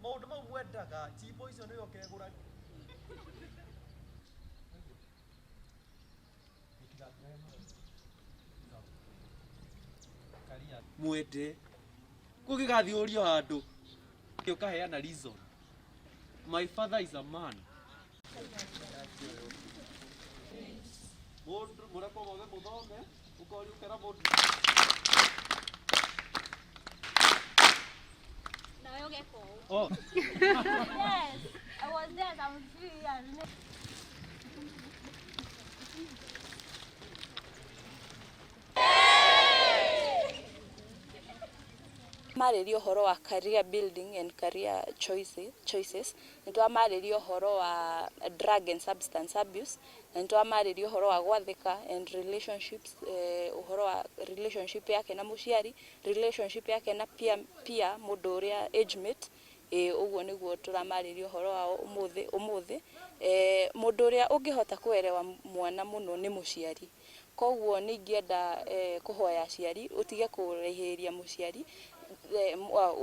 maundu mau mwendaga chimbo icio niyo kegura mwende kugigathi urio handu ukaheana reason. My father is a man. Murako moge muthome ukori ukera mundu na wewe ungeko. Oh. Yes, I was there. I was 3 years. Marĩrio horo wa career building and career choices nitwa marĩrio horo wa drug and substance abuse nitwa marĩrio horo wa gwathĩka and relationships horo wa relationship yake na mũciari, relationship yake na pia mũndũ ũrĩa age mate ũguo nĩguo tũramarĩrio horo wa ũmũthĩ mũndũ ũrĩa ũngĩhota kuelewa mwana mũno nĩ mũciari. Koguo ningĩenda kuhoya aciari utige kũrehĩria mũciari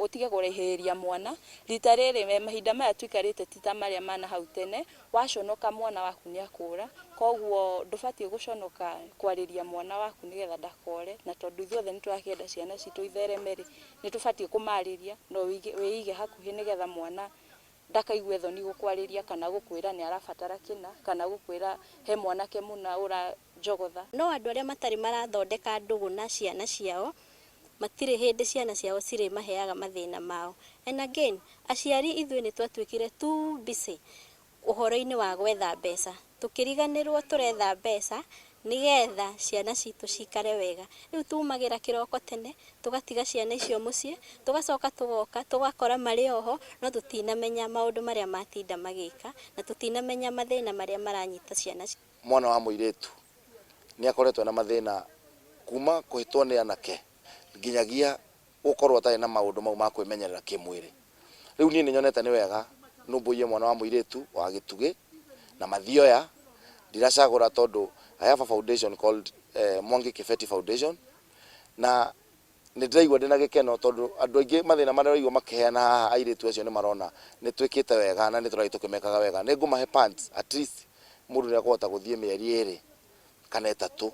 utige kũrehĩria mwana rita rĩrĩ mahinda maya twikarĩte tita marĩa mana hau tene waconoka mwana waku nĩ akũra. Koguo ndũbatie gũconoka kwarĩria mwana waku nĩgetha ndakore, na tondũ ithuothe nĩ tũrakĩenda ciana citũ ithereme nĩ tũbatie kũmarĩria no wĩige hakuhĩ nĩgetha mwana ndakaigue thoni gũkwarĩria kana gũkwĩra nĩ arabatara kĩna kana gũkwĩra he mwanake mũna ũranjogotha. No andũ arĩa matarĩ marathondeka ndũgũ na ciana ciao matirĩ hĩndĩ ciana ciao cirĩ maheaga mathĩna mao. And again, aciari ithuĩ nĩ twatuĩkire too busy ũhoro-inĩ wa gwetha mbeca, tũkĩriganĩrwo tũretha mbeca nigetha ciana citũ cikare wega. Rĩu tumagĩra kĩroko tene tũgatiga ciana icio mũciĩ, tũgacoka tũgoka tũgakora marĩ oho, no tũtinamenya maũndũ marĩa matinda magĩka na tũtinamenya mathĩna marĩa maranyita ciana. Mwana wa mũirĩtu nĩ akoretwo na mathĩna kuma kũhĩtwo nĩ anake nginyagia gũkorwo atarĩ na maũndũ mau ma kwĩmenyerera kĩmwĩrĩ. Rĩu niĩ nĩ nyonete nĩ wega nũmbũiye mwana wa mũirĩtu wa gĩtugĩ na mathioya ndiracagũra tondũ I have a foundation called Mwangi Kibeti Foundation, na nĩ ndĩraigua ndĩna gĩkeno tondũ andũ aingĩ mathĩna marĩa ũraigua makĩheana haha airĩtu acio nĩ marona nĩ twĩkĩte wega na nĩ tũrathiĩ tũkĩmekaga wega. Nĩ ngũmahe pants at least mũndũ nĩ akũhota gũthiĩ mĩeri 2 kana 3